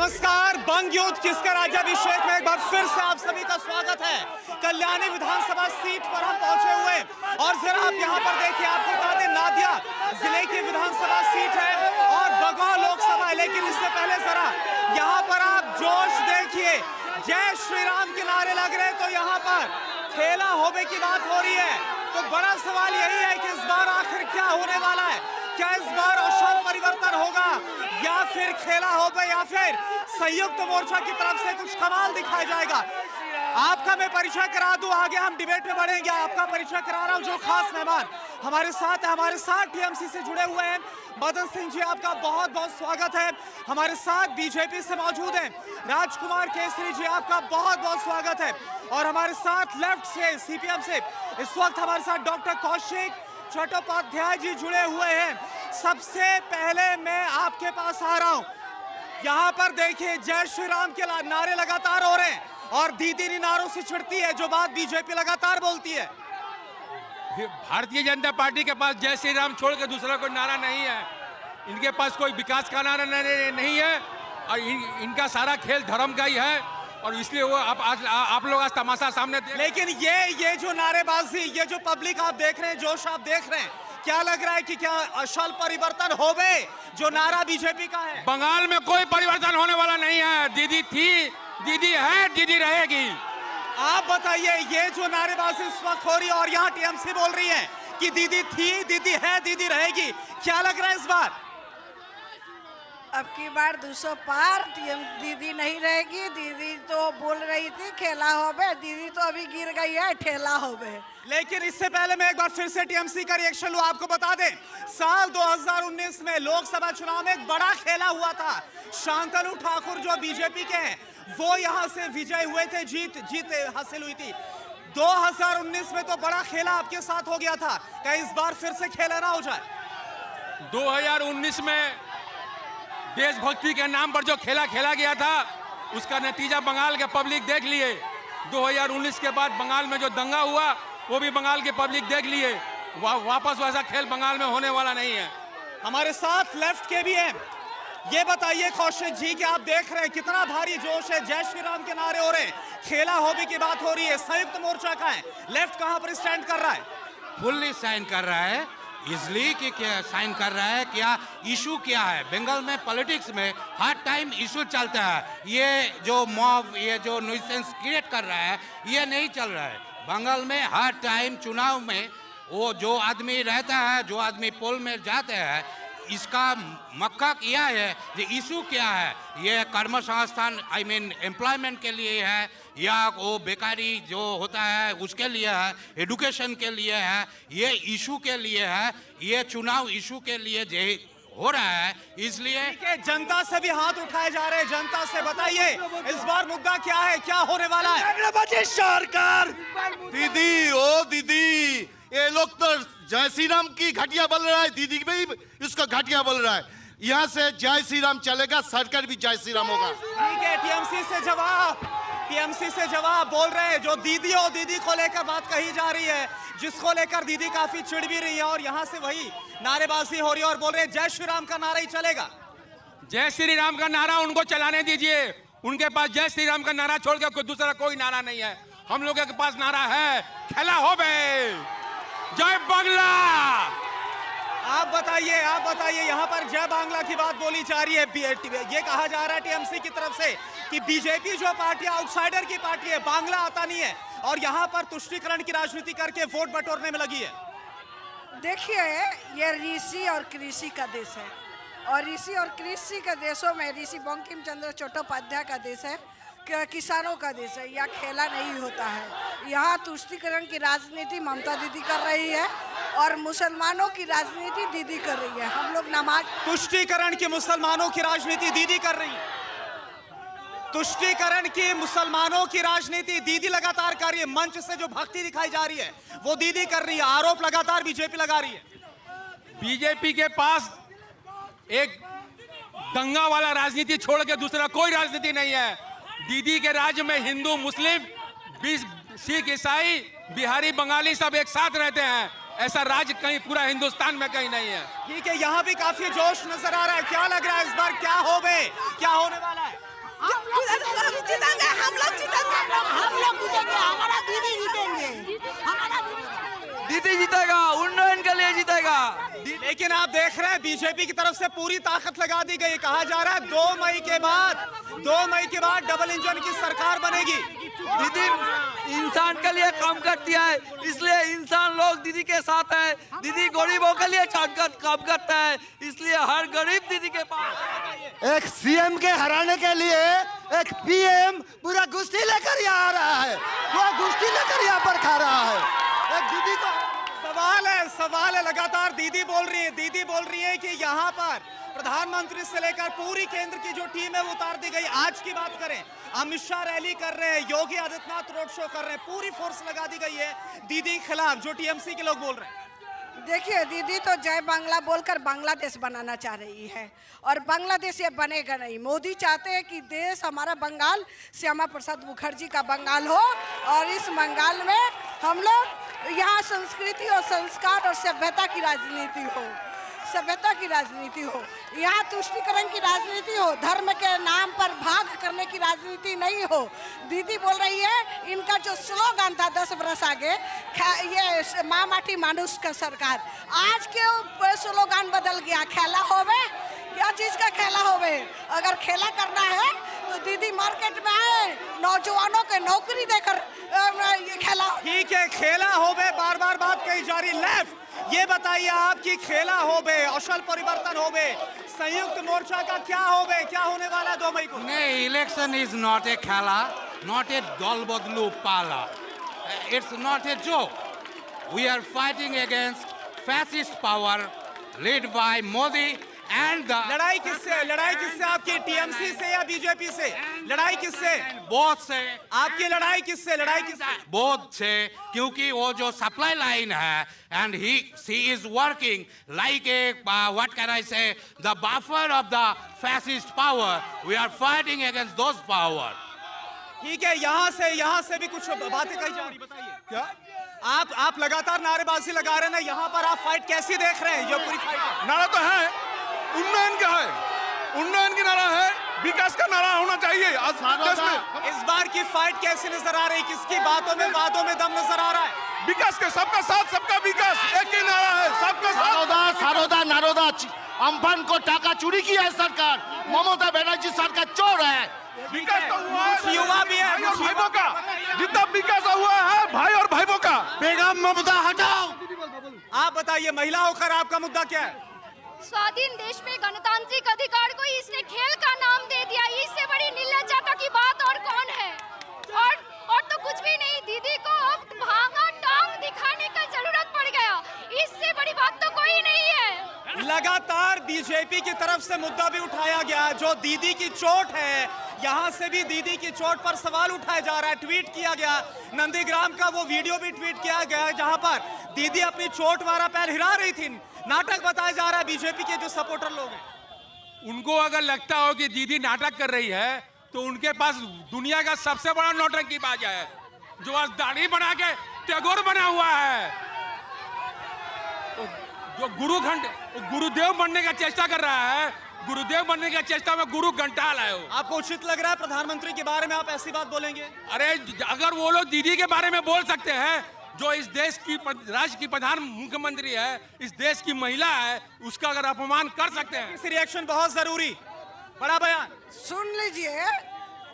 नमस्कार। बंग युद्ध किसका राज्याभिषेक में एक बार फिर से आप सभी का स्वागत है। कल्याणी विधानसभा सीट पर हम पहुंचे हुए और जरा आप यहां पर देखिए, आपको बता दें नादिया जिले की विधानसभा सीट है और बगौर लोकसभा है। लेकिन इससे पहले जरा यहां पर आप जोश देखिए, जय श्री राम के नारे लग रहे, तो यहां पर खेला होबे की बात हो रही है। तो बड़ा सवाल यही है कि इस बार आखिर क्या होने वाला है। क्या इस बार औषध परिवर्तन होगा या फिर खेला होगा या फिर संयुक्त मोर्चा की तरफ से कुछ कमाल दिखाया जाएगा। आपका मैं परिचय करा दूं, आगे हम डिबेट में बढ़ेंगे। आपका परिचय करा रहा हूं जो खास मेहमान हमारे साथ है। हमारे साथ टीएमसी से जुड़े हुए हैं मदन सिंह जी, आपका बहुत बहुत स्वागत है। हमारे साथ बीजेपी से मौजूद हैं राजकुमार केसरी जी, आपका बहुत बहुत स्वागत है। और हमारे साथ लेफ्ट से सीपीएम से इस वक्त हमारे साथ डॉक्टर कौशिक चट्टोपाध्याय जी जुड़े हुए हैं। सबसे पहले मैं आपके पास आ रहा हूं, यहां पर देखिए जय श्री राम के नारे लगातार हो रहे हैं और दीदी नारों से छिड़ती है, जो बात बीजेपी लगातार बोलती है। भारतीय जनता पार्टी के पास जय श्री राम छोड़ के दूसरा कोई नारा नहीं है। इनके पास कोई विकास का नारा नहीं है और इनका सारा खेल धर्म का ही है और इसलिए वो आप लोग आज तमाशा सामने लेकिन ये जो नारेबाजी, ये जो पब्लिक आप देख रहे हैं, जोश आप देख रहे हैं, क्या लग रहा है कि क्या असल परिवर्तन होवे जो नारा बीजेपी का है? बंगाल में कोई परिवर्तन होने वाला नहीं है। दीदी थी, दीदी है, दीदी रहेगी। आप बताइए, ये जो नारेबाजी इस वक्त हो रही है और यहाँ टीएमसी बोल रही है कि दीदी थी, दीदी है, दीदी रहेगी, क्या लग रहा है इस बार? अब की बार 200 पार, दीदी नहीं रहेगी। दीदी तो बोल रही थी खेला होबे, दीदी तो अभी गिर गई है, ठेला होबे। लेकिन इससे पहले मैं एक बार फिर से टीएमसी का रिएक्शन लूं। आपको बता दें साल 2019 में लोकसभा चुनाव में एक बड़ा खेला हुआ था। शांतनु ठाकुर जो बीजेपी के हैं वो यहां से विजय हुए थे, जीत हासिल हुई थी। 2019 में तो बड़ा खेला आपके साथ हो गया था, क्या इस बार फिर से खेला ना हो जाए? 2019 में देशभक्ति के नाम पर जो खेला गया था उसका नतीजा बंगाल के पब्लिक देख लिए। 2019 के बाद बंगाल में जो दंगा हुआ वो भी बंगाल की पब्लिक देख लिए। वापस वैसा खेल बंगाल में होने वाला नहीं है। हमारे साथ लेफ्ट के भी हैं। ये बताइए कौशिक जी कि आप देख रहे हैं कितना भारी जोश है, जय श्री राम के नारे हो रहे हैं, खेला होबे की बात हो रही है, संयुक्त मोर्चा का है, लेफ्ट कहां पर स्टैंड कर रहा है? फुल्ली साइन कर रहा है, इसलिए कि क्या साइन कर रहा है, क्या इशू क्या है। बंगाल में पॉलिटिक्स में हर टाइम इशू चलता है। ये जो मॉब, ये जो न्यूसेंस क्रिएट कर रहा है, ये नहीं चल रहा है। बंगाल में हर टाइम चुनाव में वो जो आदमी रहता है, जो आदमी पोल में जाते हैं, इसका मक्का क्या है, ये इशू क्या है। ये कर्म संस्थान आई मीन एम्प्लॉयमेंट के लिए है या वो बेकारी जो होता है उसके लिए है, एडुकेशन के लिए है, ये इशू के लिए है, ये चुनाव इशू के लिए हो रहा है। इसलिए जनता से भी हाथ उठाए जा रहे हैं। जनता से बताइए इस बार मुद्दा क्या है, क्या होने वाला है? सरकार दीदी, ओ दीदी, ये लोग तो जय श्री राम की घटिया बोल रहा है, दीदी भी इसका घटिया बोल रहा है। यहाँ से जय श्री राम चलेगा, सरकार भी जय श्री राम होगा। ठीक है, टीएमसी से जवाब बोल रहे हैं। जो दीदी को लेकर बात कही जा रही है, जिसको लेकर दीदी काफी चिढ़ भी रही है और यहाँ से वही नारेबाजी हो रही है और बोल रहे हैं जय श्री राम का नारा ही चलेगा। जय श्री राम का नारा उनको चलाने दीजिए। उनके पास जय श्री राम का नारा छोड़ के दूसरा कोई नारा नहीं है। हम लोगों के पास नारा है खेला होबे, जय बांग्ला। आप बताइए यहाँ पर जय बांग्ला की बात बोली जा रही है। ये कहा जा रहा है टीएमसी की तरफ से कि बीजेपी जो पार्टी आउटसाइडर की पार्टी है, बांग्ला आता नहीं है और यहाँ पर तुष्टीकरण की राजनीति करके वोट बटोरने में लगी है। देखिए, ये ऋषि और कृषि का देश है और ऋषि और कृषि के देशों में ऋषि बंकिम चंद्र चट्टोपाध्याय का देश है, किसानों का देश है। यहाँ खेला नहीं होता है। यहाँ तुष्टीकरण की राजनीति ममता दीदी कर रही है और मुसलमानों की राजनीति दीदी कर रही है। हम लोग नमाज तुष्टीकरण की मुसलमानों की राजनीति दीदी कर रही है। तुष्टीकरण की मुसलमानों की राजनीति दीदी लगातार कर रही है। मंच से जो भक्ति दिखाई जा रही है वो दीदी कर रही है। आरोप लगातार बीजेपी लगा रही है। बीजेपी के पास एक दंगा वाला राजनीति छोड़ के दूसरा कोई राजनीति नहीं है। दीदी के राज्य में हिंदू, मुस्लिम, सिख, ईसाई, बिहारी, बंगाली सब एक साथ रहते हैं। ऐसा राज्य कहीं पूरा हिंदुस्तान में कहीं नहीं है। ठीक है, यहाँ भी काफी जोश नजर आ रहा है। क्या लग रहा है इस बार क्या होने वाला है? जीतेंगे, हम लोग जीतेंगे, हमारा दीदी जीतेंगे, हमारा दीदी जीतेगा, उन्नयन के लिए जीतेगा। लेकिन आप देख रहे हैं बीजेपी की तरफ से पूरी ताकत लगा दी गई। कहा जा रहा है 2 मई के बाद डबल इंजन की सरकार बनेगी। दीदी इंसान के लिए काम करती है, इसलिए इंसान लोग दीदी के साथ है। दीदी गरीबों के लिए काम करता है, इसलिए हर गरीब दीदी के पास। एक सीएम के हराने के लिए एक पीएम पूरा गुस्ती लेकर यहाँ आ रहा है, वो गुस्ती लेकर यहाँ पर खा रहा है। एक दीदी को सवाल है लगातार दीदी बोल रही है कि यहाँ पर प्रधानमंत्री से लेकर पूरी केंद्र की जो टीम है वो उतार दी गई। आज की बात करें, अमित शाह रैली कर रहे हैं, योगी आदित्यनाथ रोड शो कर रहे हैं, पूरी फोर्स लगा दी गई है दीदी के खिलाफ, जो टीएमसी के लोग बोल रहे हैं। देखिए, दीदी तो जय बांग्ला बोलकर बांग्लादेश बनाना चाह रही है और बांग्लादेश ये बनेगा नहीं। मोदी चाहते हैं कि देश हमारा बंगाल श्यामा प्रसाद मुखर्जी का बंगाल हो और इस बंगाल में हम लोग यहाँ संस्कृति और संस्कार और सभ्यता की राजनीति हो, यहाँ तुष्टीकरण की राजनीति हो, धर्म के नाम पर भाग करने की राजनीति नहीं हो। दीदी बोल रही है, इनका जो स्लोगन था 10 बरस आगे, ये माँ माटी मानुष का सरकार, आज के स्लोगन बदल गया। खेला होवे, क्या चीज का खेला होवे? अगर खेला करना है तो दीदी मार्केट में आए, नौजवानों के नौकरी देकर खेला। ठीक है, खेला होवे, बार बार बात कही जा रही। लेफ्ट, ये बताइए आप कि खेला होवे, असल परिवर्तन होवे, संयुक्त मोर्चा का क्या होवे, क्या होने वाला 2 मई को? नहीं, इलेक्शन इज नॉट ए खेला, नॉट ए दल बदलू पाला, it's not a joke. We are fighting against fascist power led by Modi and the लड़ाई किससे आपकी, टीएमसी से या बीजेपी से? लड़ाई किससे? बोथ से। आपकी लड़ाई किससे? बोथ से, क्योंकि वो जो सप्लाई लाइन है and she is working like a what can I say the buffer of the fascist power. We are fighting against those power. ठीक है, यहाँ से भी कुछ बातें कही जा रही, बताइए क्या? आप लगातार नारेबाजी लगा रहे हैं ना, यहाँ पर आप फाइट कैसी देख रहे हैं? ये पूरी फाइट नारा तो है, उन्नयन का है, उन्नयन की नारा है, विकास का नारा होना चाहिए। आज देश में इस बार की फाइट कैसी नजर आ रही? किसकी बातों में दम नजर आ रहा है? विकास के, सबका साथ सबका विकास, एक ही नारा है, सबका साथ। सारोदा नारोदा अम्फान को टाका चोरी किया है सरकार, ममता बनर्जी सरकार चोर है। विकास तो हुआ है, युवा भी है, भाई और भाइयों का जितना विकास हुआ है, भाई और भाइयों का। बेगम ममता हटाओ। आप बताइए, महिला होकर आपका मुद्दा क्या है? स्वाधीन देश में गणतांत्रिक अधिकार को इसने खेल का नाम दे दिया। इससे बड़ी निर्लज्जता की बात और कौन है? और तो कुछ भी नहीं। दीदी को अब भांगा टांग दिखाने का जरूरत पड़ गया, इससे बड़ी बात तो कोई नहीं है। लगातार बीजेपी की तरफ से मुद्दा भी उठाया गया, जो दीदी की चोट है, यहाँ से भी दीदी की चोट पर सवाल उठाया जा रहा है। ट्वीट किया गया, नंदीग्राम का वो वीडियो भी ट्वीट किया गया, जहाँ पर दीदी अपनी चोट वाला पैर हिला रही थी। नाटक बताया जा रहा है बीजेपी के जो सपोर्टर लोग हैं। उनको अगर लगता हो कि दीदी नाटक कर रही है, तो उनके पास दुनिया का सबसे बड़ा नौटंकीबाज है, जो आज दाढ़ी बना के टैगोर बना हुआ है, जो गुरुदेव बनने का चेष्टा कर रहा है। गुरुदेव बनने की चेष्टा में गुरु घंटाल है वो। आपको उचित लग रहा है प्रधानमंत्री के बारे में आप ऐसी बात बोलेंगे? अरे अगर वो लोग दीदी के बारे में बोल सकते हैं, जो इस देश की राज्य की प्रधान मुख्यमंत्री है, इस देश की महिला है, उसका अगर अपमान कर सकते हैं। इस रिएक्शन बहुत जरूरी, बड़ा बयान सुन लीजिए।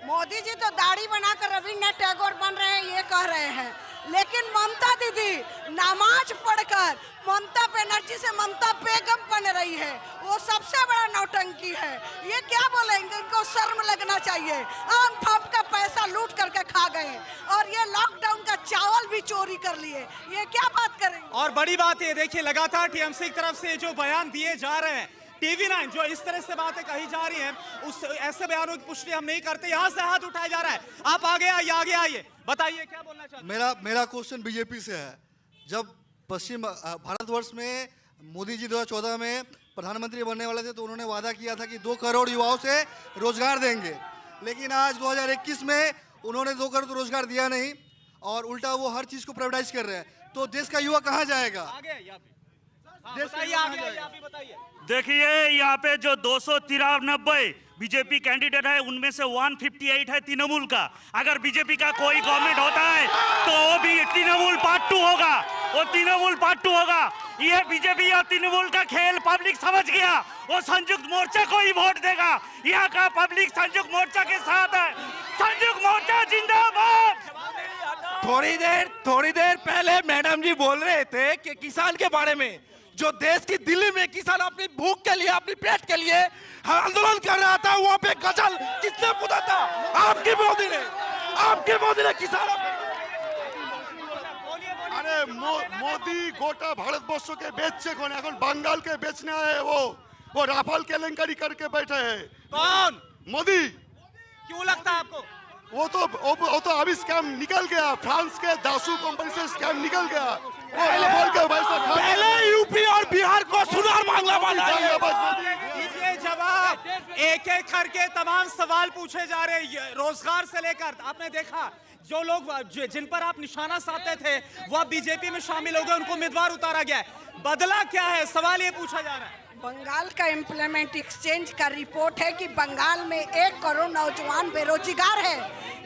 मोदी जी तो दाढ़ी बनाकर रविन्द्रनाथ टैगोर बन रहे हैं, ये कह रहे हैं, लेकिन ममता दीदी नमाज पढ़कर ममता बनर्जी से ममता बेगम बन रही है, वो सबसे बड़ा नौटंकी है। ये क्या बोलेंगे? इनको शर्म लगना चाहिए। आम फाप का पैसा लूट करके खा गए और ये लॉकडाउन का चावल भी चोरी कर लिए, ये क्या बात करेंगे? और बड़ी बात ये देखिए, लगातार टीएमसी की तरफ से जो बयान दिए जा रहे हैं, TV9 जो इस तरह से बातें कही जा रही हैं, उस ऐसे बयानों की पुष्टि हम नहीं करते। यहाँ से हाथ उठाया जा रहा है। आप आगे आइए, बताइए क्या बोलना चाहते हैं? मेरा क्वेश्चन बीजेपी से है। जब पश्चिम भारतवर्ष में मोदी जी 2014 में प्रधानमंत्री बनने वाले थे, तो उन्होंने वादा किया था कि 2 करोड़ युवाओं से रोजगार देंगे, लेकिन आज 2021 में उन्होंने 2 करोड़ रोजगार दिया नहीं और उल्टा वो हर चीज को प्राइवेटाइज कर रहे हैं। तो देश का युवा कहाँ जाएगा? बताइए, आप भी बताइए। देखिए, यहाँ पे जो 293 बीजेपी कैंडिडेट है उनमें से 158 है तृणमूल का। अगर बीजेपी का कोई गवर्नमेंट होता है तो वो भी तृणमूल पार्ट 2 होगा, वो तृणमूल पार्ट 2 होगा। ये बीजेपी और तृणमूल का खेल पब्लिक समझ गया, वो संयुक्त मोर्चा को ही वोट देगा। यहाँ का पब्लिक संयुक्त मोर्चा के साथ है। संयुक्त मोर्चा जिंदाबाद। थोड़ी देर पहले मैडम जी बोल रहे थे कि किसान के बारे में, जो देश की दिल्ली में किसान अपनी भूख के लिए, अपनी पेट के लिए आंदोलन कर रहा था, वहां पे गजल किसने पूछा था? आपके मोदी ने किसानों আরে মোদি গোটা ভারতবর্ষকে বেচছে কোন, এখন বাঙ্গালকে বেচনে আয়ে वो राफेल केलेंकारी करके बैठे हैं। कौन? मोदी। क्यों लगता है आपको? वो तो अभी स्कैम निकल गया, फ्रांस के दासू कंपनी से स्कैम निकल गया। वो राफेल के वैसा पहले यूपी और बिहार को सुनार मांगला बना दीजिए जवाब। एक एक करके तमाम सवाल पूछे जा रहे हैं, रोजगार से लेकर। आपने देखा जो लोग जिन पर आप निशाना साधते थे वह बीजेपी में शामिल हो गए, उनको उम्मीदवार उतारा गया है। बदला क्या है, सवाल ये पूछा जा रहा है। बंगाल का एम्प्लॉयमेंट एक्सचेंज का रिपोर्ट है कि बंगाल में 1 करोड़ नौजवान बेरोजगार है।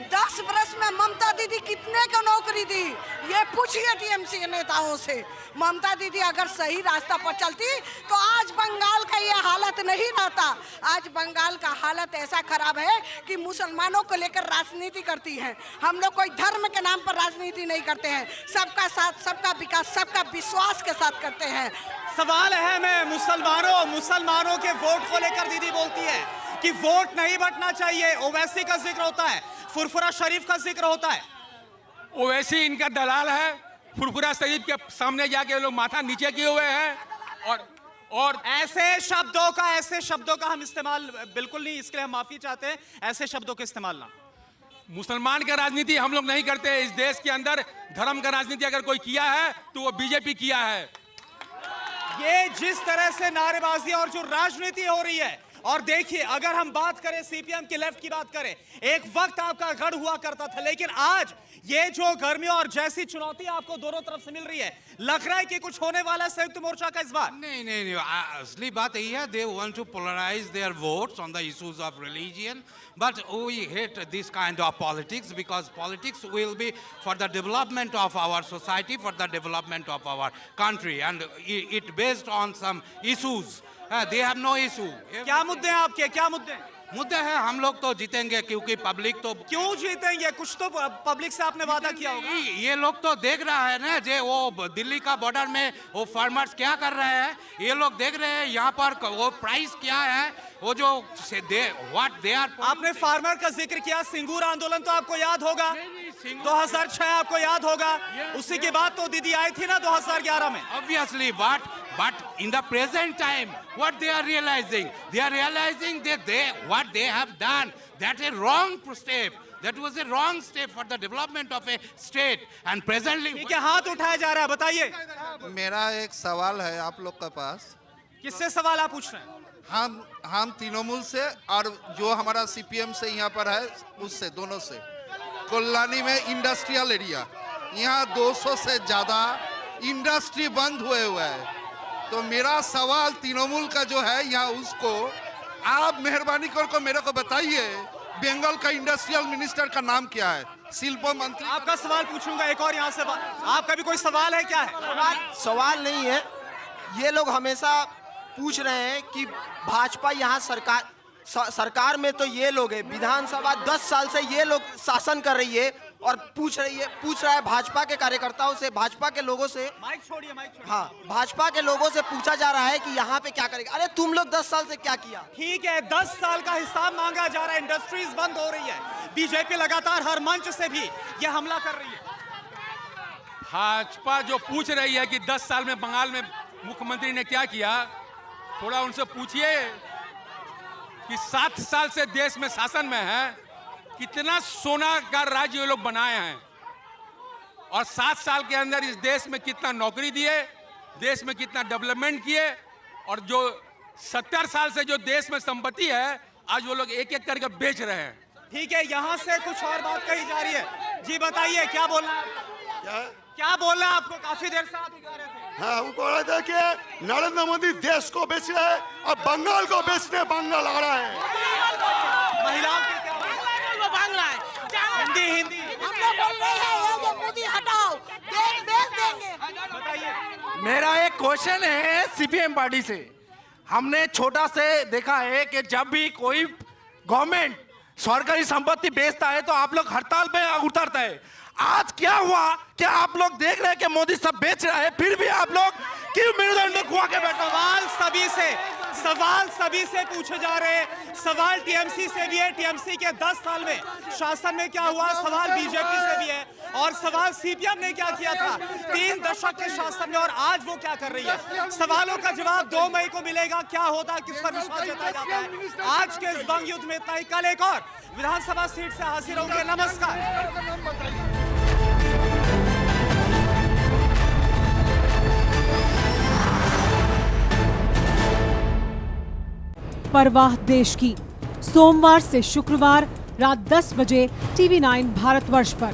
10 वर्ष में ममता दीदी कितने को नौकरी दी, ये पूछिए टीएमसी के नेताओं से। ममता दीदी अगर सही रास्ता पर चलती तो आज बंगाल का ये हालत नहीं रहता। आज बंगाल का हालत ऐसा खराब है कि मुसलमानों को लेकर राजनीति करती हैं। हम लोग कोई धर्म के नाम पर राजनीति नहीं करते हैं, सबका साथ, सबका विकास, सबका विश्वास के साथ करते हैं। सवाल अहम है, मुसलमानों के वोट को लेकर दीदी बोलती है कि वोट नहीं बंटना चाहिए। ओवैसी का जिक्र होता है, फुरफुरा शरीफ का जिक्र होता है। ओवैसी इनका दलाल है, फुरफुरा शरीफ के सामने जाके लोग माथा नीचे किए हुए हैं। और ऐसे शब्दों का हम इस्तेमाल बिल्कुल नहीं, इसके लिए हम माफी चाहते हैं। ऐसे शब्दों का इस्तेमाल ना। मुसलमान का राजनीति हम लोग नहीं करते। इस देश के अंदर धर्म का राजनीति अगर कोई किया है तो वो बीजेपी किया है। ये जिस तरह से नारेबाजी और जो राजनीति हो रही है, और देखिए अगर हम बात करें सीपीएम के लेफ्ट की बात करें, एक वक्त आपका गढ़ हुआ करता था, लेकिन आज ये जो गर्मी और जैसी चुनौती आपको दोनों तरफ से मिल रही है, लग रहा है कि कुछ होने वाला है संयुक्त मोर्चा का इस बार। नहीं, असली बात यही है, they want to polarise their votes on the issues of religion, but we hate this kind of politics because politics will be for the development of our society, for the development of our country, and it based on some issues. They have no issue. क्या मुद्दे हैं आपके, क्या मुद्दे हैं? हम लोग तो जीतेंगे क्योंकि पब्लिक तो। क्यों जीतेंगे? कुछ तो पब्लिक से आपने वादा किया होगा। ये लोग तो देख रहा है ना, जे वो दिल्ली का बॉर्डर में वो फार्मर्स क्या कर रहे हैं, ये लोग देख रहे हैं। यहाँ पर वो प्राइस क्या है, वो जो व्हाट दे आर। आपने फार्मर का जिक्र किया, सिंगूर आंदोलन तो आपको याद होगा, 2006 आपको याद होगा। उसी के बाद तो दीदी आई थी ना 2011 में। Obviously, but in the present time, what they are realizing that what they have done, that a wrong step. That was a wrong step for the development of a state, and presently. ठीक है, हाथ उठाया जा रहा है, बताइए। मेरा एक सवाल है आप लोग के पास। किससे सवाल आप पूछ रहे हैं? हम तृणमूल से और जो हमारा सीपीएम से यहाँ पर है उससे, दोनों से। कल्याणी में इंडस्ट्रियल एरिया, यहाँ 200 से ज्यादा इंडस्ट्री बंद हुए है। तो मेरा सवाल तृणमूल का जो है यहाँ, उसको आप मेहरबानी कर मेरे को बताइए, बंगाल का इंडस्ट्रियल मिनिस्टर का नाम क्या है? शिल्प मंत्री। आपका सवाल पूछूंगा एक और यहाँ से। आपका भी कोई सवाल है? क्या है सवाल नहीं है, ये लोग हमेशा पूछ रहे हैं कि भाजपा यहाँ सरकार में तो ये लोग है, विधानसभा 10 साल से ये लोग शासन कर रही है, और पूछ रहा है भाजपा के कार्यकर्ताओं से, भाजपा के लोगों से। माइक छोड़िए। हाँ, भाजपा के लोगों से पूछा जा रहा है कि यहाँ पे क्या करेगा। अरे तुम लोग 10 साल से क्या किया? ठीक है, 10 साल का हिसाब मांगा जा रहा है, इंडस्ट्रीज बंद हो रही है, बीजेपी लगातार हर मंच से भी ये हमला कर रही है। भाजपा जो पूछ रही है कि 10 साल में बंगाल में मुख्यमंत्री ने क्या किया, थोड़ा उनसे पूछिए कि 7 साल से देश में शासन में है, कितना सोना का राज्य ये लोग बनाए हैं, और 7 साल के अंदर इस देश में कितना नौकरी दिए, देश में कितना डेवलपमेंट किए, और जो 70 साल से जो देश में संपत्ति है आज वो लोग एक एक करके बेच रहे हैं। ठीक है, यहाँ से कुछ और बात कही जा रही है। जी बताइए, क्या बोलना है? क्या बोलना है आपको? काफी देर से आप उठा रहे थे। हाँ, वो बोल रहे थे कि नरेंद्र मोदी देश को बेच रहे हैं, अब बंगाल को बेचने बंगाल आ रहा है। हिंदी हिंदी हम लोग बोल रहे हैं ये जो मोदी हटाओ, बेच देंगे। मेरा एक क्वेश्चन है सीपीएम पार्टी से। हमने छोटा से देखा है कि जब भी कोई गवर्नमेंट सरकारी संपत्ति बेचता है तो आप लोग हड़ताल पे उतरता है। आज क्या हुआ कि आप लोग देख रहे हैं कि मोदी सब बेच रहा है, फिर भी आप लोग क्यों मेरुदंड खुआ के बैठे? सवाल सभी से पूछे जा रहे हैं। सवाल टीएमसी से भी है, टीएमसी के 10 साल में शासन में क्या हुआ, सवाल बीजेपी से भी है, और सवाल सीपीएम ने क्या किया था 3 दशक के शासन में और आज वो क्या कर रही है। सवालों का जवाब 2 मई को मिलेगा। क्या होता, किस पर विश्वास जताया जाता है। आज के इस बंग युद्ध में इतना ही। कल एक और विधानसभा सीट से हाजिर होंगे। नमस्कार। परवाह देश की, सोमवार से शुक्रवार रात 10 बजे TV9 भारतवर्ष पर।